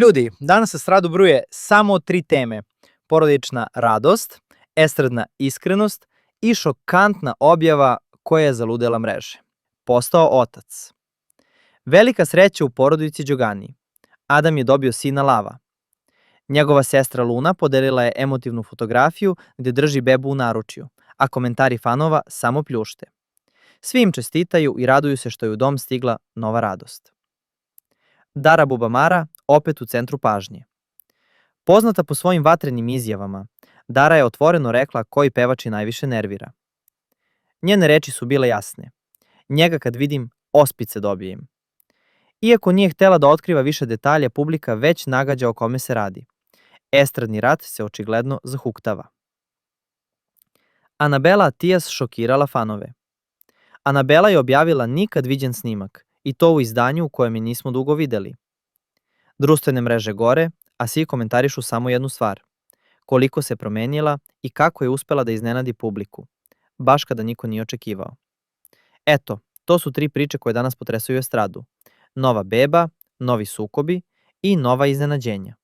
Ljudi, danas se stradu bruje samo 3 teme. Porodična radost, estradna iskrenost i šokantna objava koja je zaludela mreže. Postao otac. Velika sreća u porodici Đogani. Adam je dobio sina Lava. Njegova sestra Luna podelila je emotivnu fotografiju gde drži bebu u naručju, a komentari fanova samo pljušte. Svi im čestitaju i raduju se što je u dom stigla nova radost. Dara Bubamara opet u centru pažnje. Poznata po svojim vatrenim izjavama, Dara je otvoreno rekla koji pevač je najviše nervira. Njene reči su bile jasne. Njega kad vidim, ospice dobijem. Iako nije htela da otkriva više detalja, publika već nagađa o kome se radi. Estradni rat se očigledno zahuktava. Anabela Atijas šokirala fanove. Anabela je objavila nikad viđen snimak, i to u izdanju u kojem je nismo dugo videli. Društvene mreže gore, a svi komentarišu samo jednu stvar. Koliko se promenila i kako je uspela da iznenadi publiku. Baš kada niko nije očekivao. Eto, to su 3 priče koje danas potresaju estradu. Nova beba, novi sukobi i nova iznenađenja.